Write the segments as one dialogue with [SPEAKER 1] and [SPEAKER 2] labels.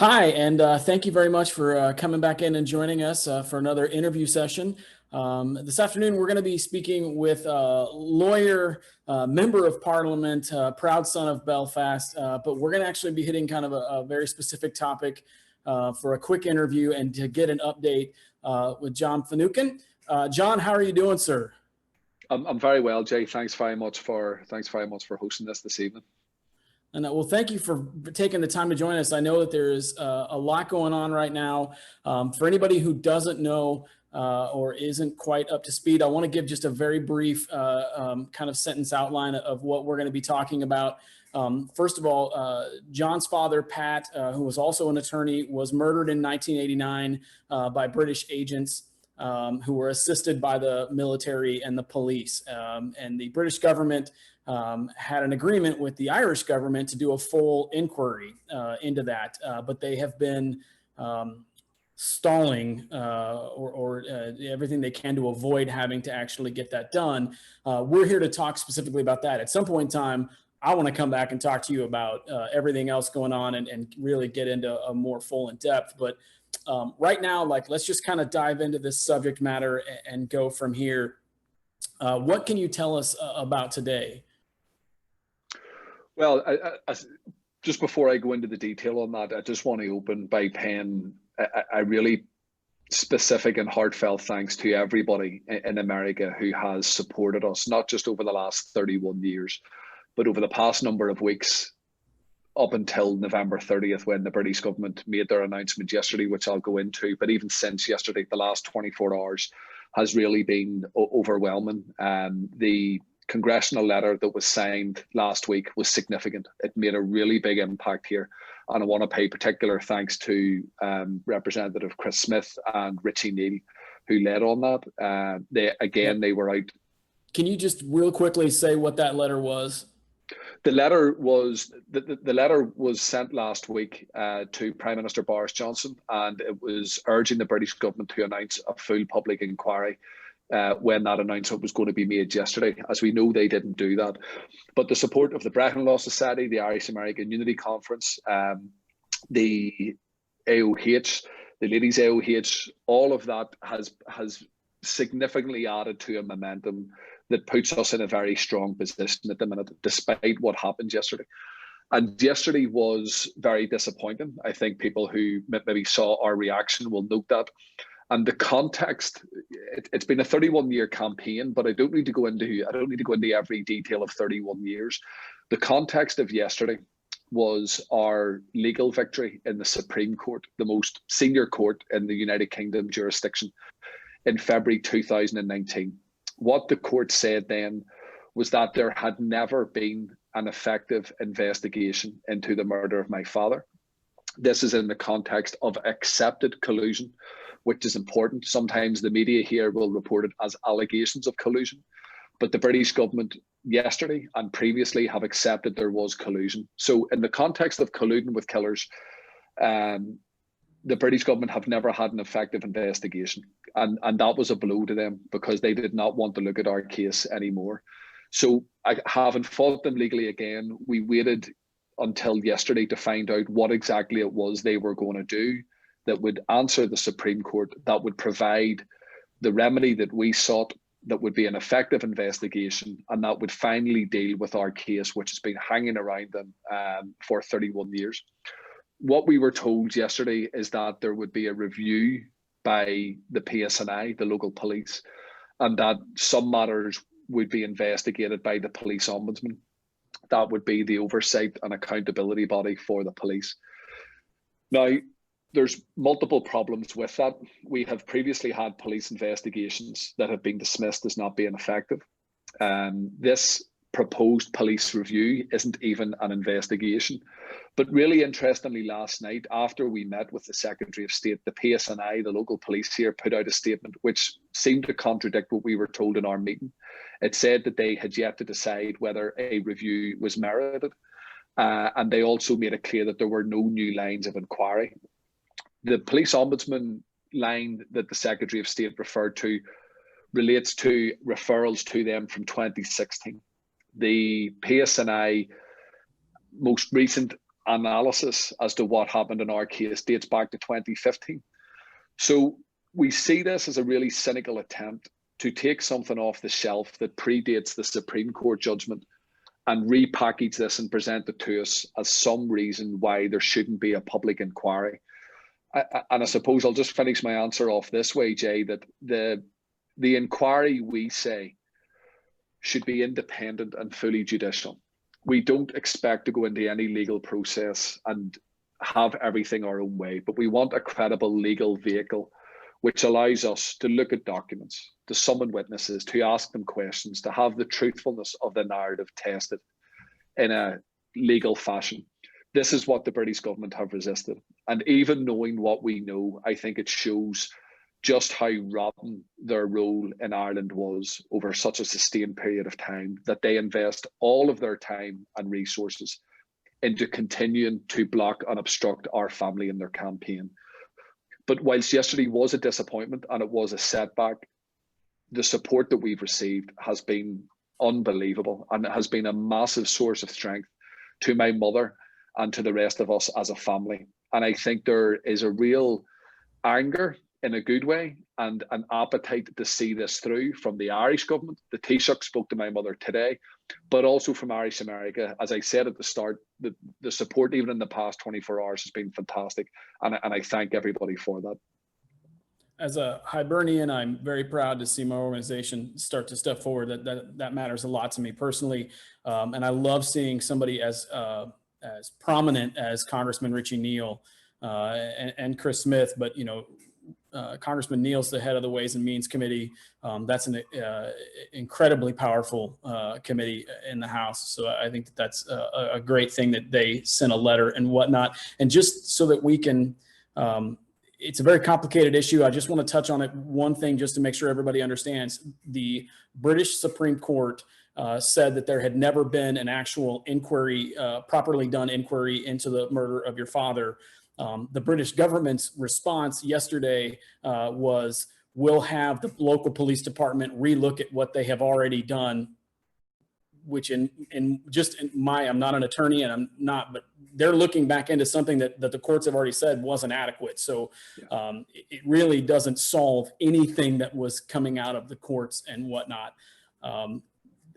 [SPEAKER 1] Hi, and thank you very much for coming back in and joining us for another interview session. This afternoon, we're going to be speaking with lawyer, member of parliament, proud son of Belfast, but we're going to actually be hitting kind of a very specific topic for a quick interview and to get an update with John Finucane. John, how are you doing, sir?
[SPEAKER 2] I'm very well, Jay. Thanks very much for hosting this evening.
[SPEAKER 1] And well, thank you for taking the time to join us. I know that there is a lot going on right now. For anybody who doesn't know or isn't quite up to speed, I want to give just a very brief kind of sentence outline of what we're going to be talking about. First of all, John's father, Pat, who was also an attorney, was murdered in 1989 by British agents who were assisted by the military and the police. And the British government had an agreement with the Irish government to do a full inquiry into that, but they have been stalling or everything they can to avoid having to actually get that done. We're here to talk specifically about that. At some point in time, I want to come back and talk to you about everything else going on and really get into a more full in depth. But right now, let's just kind of dive into this subject matter and go from here. What can you tell us about today?
[SPEAKER 2] Well, just before I go into the detail on that, I just want to open by paying a really specific and heartfelt thanks to everybody in America who has supported us, not just over the last 31 years, but over the past number of weeks up until November 30th, when the British government made their announcement yesterday, which I'll go into. But even since yesterday, the last 24 hours has really been overwhelming. The congressional letter that was signed last week was significant. It made a really big impact here. And I want to pay particular thanks to Representative Chris Smith and Richie Neal, who led on that. They were out.
[SPEAKER 1] Can you just real quickly say what that letter was?
[SPEAKER 2] The letter was sent last week to Prime Minister Boris Johnson, and it was urging the British government to announce a full public inquiry when that announcement was going to be made yesterday. As we know, they didn't do that. But the support of the Brecon Law Society, the Irish American Unity Conference, the AOH, the Ladies AOH, all of that has significantly added to a momentum that puts us in a very strong position at the minute, despite what happened yesterday. And yesterday was very disappointing. I think people who maybe saw our reaction will note that. And the context, it's been a 31-year campaign, but I don't need to go into every detail of 31 years. The context of yesterday was our legal victory in the Supreme Court, the most senior court in the United Kingdom jurisdiction, in February 2019. What the court said then was that there had never been an effective investigation into the murder of my father. This is in the context of accepted collusion, which is important. Sometimes the media here will report it as allegations of collusion, but the British government yesterday and previously have accepted there was collusion. So in the context of colluding with killers, the British government have never had an effective investigation. And that was a blow to them because they did not want to look at our case anymore. So I haven't fought them legally again. We waited until yesterday to find out what exactly it was they were going to do that would answer the Supreme Court, that would provide the remedy that we sought, that would be an effective investigation, and that would finally deal with our case, which has been hanging around them for 31 years. What we were told yesterday is that there would be a review by the PSNI, the local police, and that some matters would be investigated by the police ombudsman. That would be the oversight and accountability body for the police. Now, there's multiple problems with that. We have previously had police investigations that have been dismissed as not being effective. This proposed police review isn't even an investigation. But really interestingly, last night, after we met with the Secretary of State, the PSNI, the local police here, put out a statement which seemed to contradict what we were told in our meeting. It said that they had yet to decide whether a review was merited. And they also made it clear that there were no new lines of inquiry. The police ombudsman line that the Secretary of State referred to relates to referrals to them from 2016. The PSNI most recent analysis as to what happened in our case dates back to 2015. So we see this as a really cynical attempt to take something off the shelf that predates the Supreme Court judgment and repackage this and present it to us as some reason why there shouldn't be a public inquiry. And I suppose I'll just finish my answer off this way, Jay, that the inquiry, we say, should be independent and fully judicial. We don't expect to go into any legal process and have everything our own way, but we want a credible legal vehicle which allows us to look at documents, to summon witnesses, to ask them questions, to have the truthfulness of the narrative tested in a legal fashion. This is what the British government have resisted. And even knowing what we know, I think it shows just how rotten their role in Ireland was over such a sustained period of time, that they invest all of their time and resources into continuing to block and obstruct our family in their campaign. But whilst yesterday was a disappointment and it was a setback, the support that we've received has been unbelievable, and it has been a massive source of strength to my mother and to the rest of us as a family. And I think there is a real anger in a good way and an appetite to see this through from the Irish government. The Taoiseach spoke to my mother today, but also from Irish America. As I said at the start, the support even in the past 24 hours has been fantastic, and I thank everybody for that.
[SPEAKER 1] As a Hibernian, I'm very proud to see my organization start to step forward. That matters a lot to me personally, and I love seeing somebody as prominent as Congressman Richie Neal and Chris Smith. But Congressman Neal's the head of the Ways and Means Committee. That's an incredibly powerful committee in the House. So I think that's a great thing that they sent a letter and whatnot. And just so that we can, it's a very complicated issue. I just want to touch on it. One thing, just to make sure everybody understands, the British Supreme Court said that there had never been an actual inquiry, properly done inquiry into the murder of your father. The British government's response yesterday was, we'll have the local police department relook at what they have already done, which I'm not an attorney and I'm not, but they're looking back into something that the courts have already said wasn't adequate. So it really doesn't solve anything that was coming out of the courts and whatnot,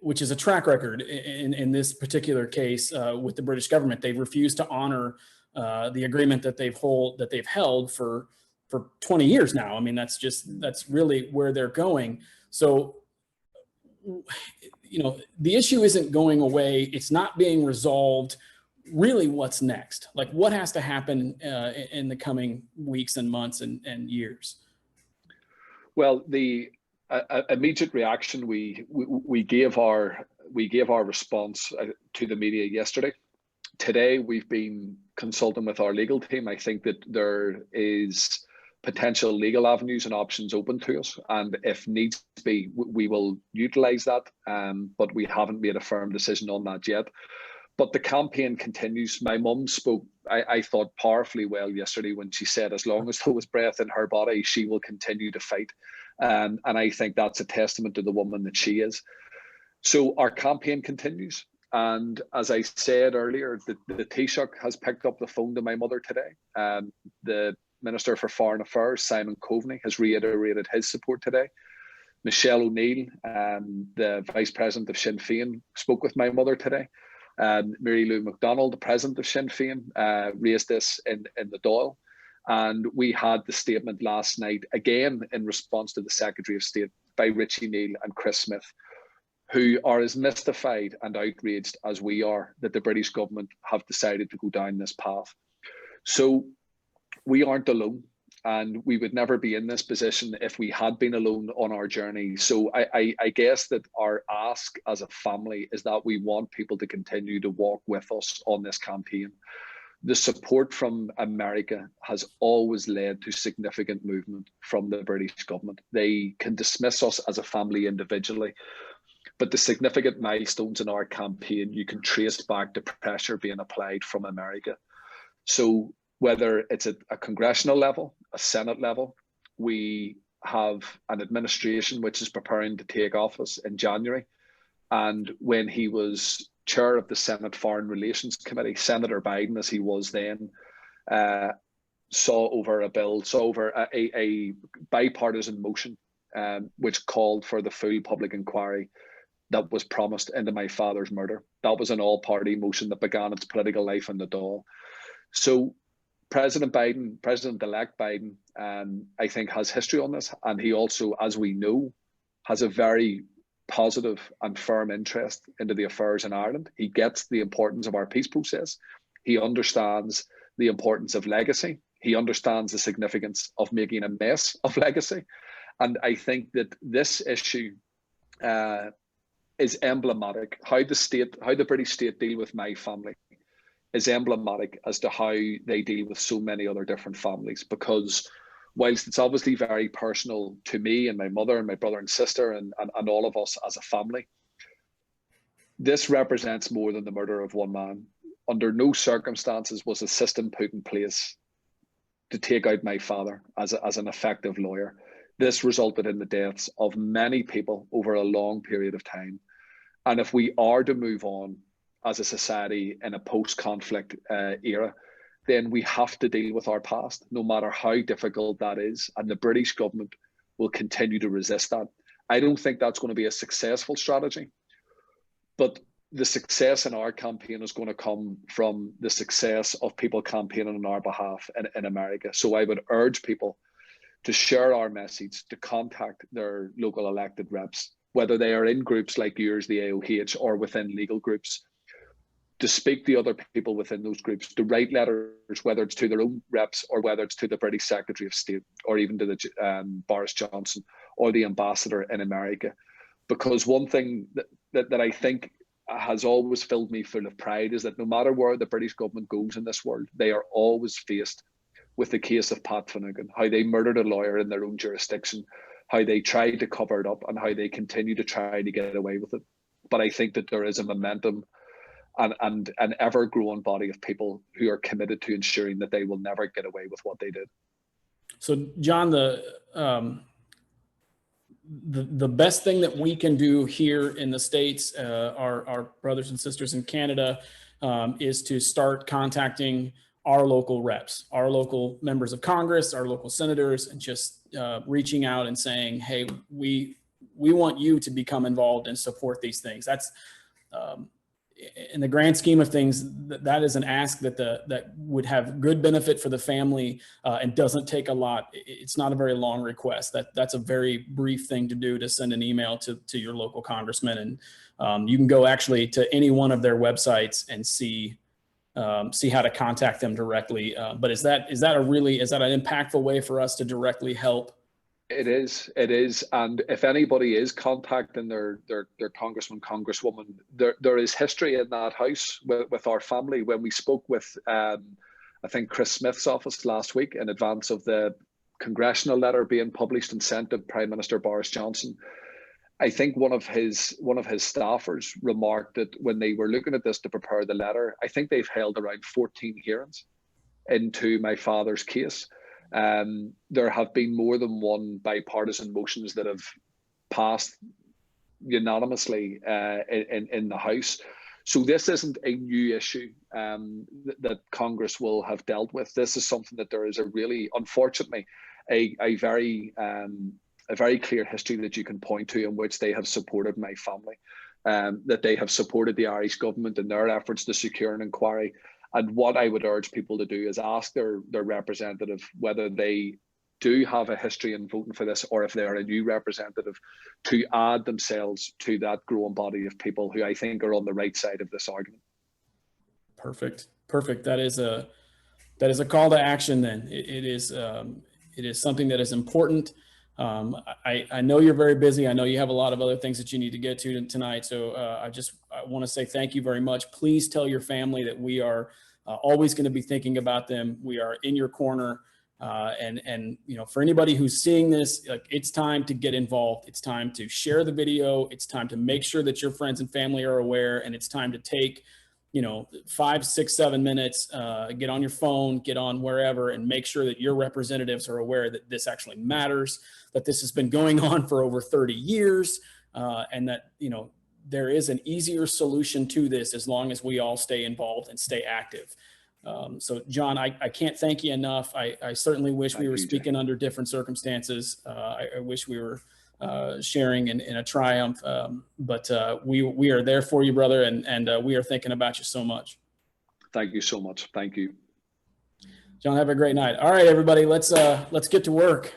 [SPEAKER 1] which is a track record in this particular case with the British government. They've refused to honor the agreement that they've held for 20 years now. I mean, that's really where they're going. So, the issue isn't going away. It's not being resolved. Really, what's next? Like, what has to happen in the coming weeks and months and years?
[SPEAKER 2] Well, the immediate reaction we gave our response to the media yesterday. Today, we've been consulting with our legal team. I think that there is potential legal avenues and options open to us, and if needs be, we will utilize that, but we haven't made a firm decision on that yet. But the campaign continues. My mum spoke, I thought, powerfully well yesterday when she said, as long as there was breath in her body, she will continue to fight. And I think that's a testament to the woman that she is. So our campaign continues. And as I said earlier, the Taoiseach has picked up the phone to my mother today. The Minister for Foreign Affairs, Simon Coveney, has reiterated his support today. Michelle O'Neill, the Vice President of Sinn Féin, spoke with my mother today. Mary Lou MacDonald, the President of Sinn Féin, raised this in the Dáil. And we had the statement last night, again in response to the Secretary of State, by Richie Neal and Chris Smith, who are as mystified and outraged as we are that the British government have decided to go down this path. So we aren't alone, and we would never be in this position if we had been alone on our journey. So I guess that our ask as a family is that we want people to continue to walk with us on this campaign. The support from America has always led to significant movement from the British government. They can dismiss us as a family individually, but the significant milestones in our campaign, you can trace back to pressure being applied from America. So whether it's at a congressional level, a Senate level, we have an administration which is preparing to take office in January. And when he was chair of the Senate Foreign Relations Committee, Senator Biden, as he was then, saw over a bipartisan motion which called for the full public inquiry that was promised into my father's murder. That was an all-party motion that began its political life in the Dáil. So President Biden, President-elect Biden, I think has history on this, and he also, as we know, has a very positive and firm interest into the affairs in Ireland. He gets the importance of our peace process. He understands the importance of legacy. He understands the significance of making a mess of legacy. And I think that this issue is emblematic. How the British state deal with my family is emblematic as to how they deal with so many other different families, because whilst it's obviously very personal to me and my mother and my brother and sister and all of us as a family, this represents more than the murder of one man. Under no circumstances was a system put in place to take out my father as an effective lawyer. This resulted in the deaths of many people over a long period of time. And if we are to move on as a society in a post-conflict era, then we have to deal with our past, no matter how difficult that is. And the British government will continue to resist that. I don't think that's going to be a successful strategy, but the success in our campaign is going to come from the success of people campaigning on our behalf in America. So I would urge people to share our message, to contact their local elected reps, whether they are in groups like yours, the AOH, or within legal groups, to speak to other people within those groups, to write letters, whether it's to their own reps or whether it's to the British Secretary of State or even to the Boris Johnson or the ambassador in America. Because one thing that I think has always filled me full of pride is that no matter where the British government goes in this world, they are always faced with the case of Pat Finucane, how they murdered a lawyer in their own jurisdiction, how they tried to cover it up and how they continue to try to get away with it. But I think that there is a momentum and an ever-growing body of people who are committed to ensuring that they will never get away with what they did.
[SPEAKER 1] So, John, the best thing that we can do here in the States, our brothers and sisters in Canada, is to start contacting our local reps, our local members of Congress, our local senators, and just reaching out and saying, hey, we want you to become involved and support these things. That's in the grand scheme of things, that is an ask that would have good benefit for the family and doesn't take a lot. It's not a very long request. That's a very brief thing to do, to send an email to your local congressman. And you can go actually to any one of their websites and see how to contact them directly. But is that an impactful way for us to directly help?
[SPEAKER 2] It is. And if anybody is contacting their congressman, congresswoman, there is history in that house with our family. When we spoke with, I think, Chris Smith's office last week in advance of the congressional letter being published and sent to Prime Minister Boris Johnson, I think one of his staffers remarked that when they were looking at this to prepare the letter, I think they've held around 14 hearings into my father's case. There have been more than one bipartisan motions that have passed unanimously in the House. So this isn't a new issue that Congress will have dealt with. This is something that there is unfortunately, a very clear history that you can point to in which they have supported my family, that they have supported the Irish government in their efforts to secure an inquiry. And what I would urge people to do is ask their representative whether they do have a history in voting for this, or if they're a new representative, to add themselves to that growing body of people who I think are on the right side of this argument.
[SPEAKER 1] Perfect. That is a call to action. Then it is something that is important. I know you're very busy. I know you have a lot of other things that you need to get to tonight. So I want to say thank you very much. Please tell your family that we are always going to be thinking about them. We are in your corner. And for anybody who's seeing this, it's time to get involved. It's time to share the video. It's time to make sure that your friends and family are aware. And it's time to take 5, 6, 7 minutes, get on your phone, get on wherever, and make sure that your representatives are aware that this actually matters, that this has been going on for over 30 years, and that, there is an easier solution to this as long as we all stay involved and stay active. So John, I can't thank you enough. I certainly wish we were speaking under different circumstances. I wish we were sharing in a triumph, but we are there for you, brother, and we are thinking about you so much.
[SPEAKER 2] Thank you so much. Thank you.
[SPEAKER 1] John, have a great night. All right, everybody, let's get to work.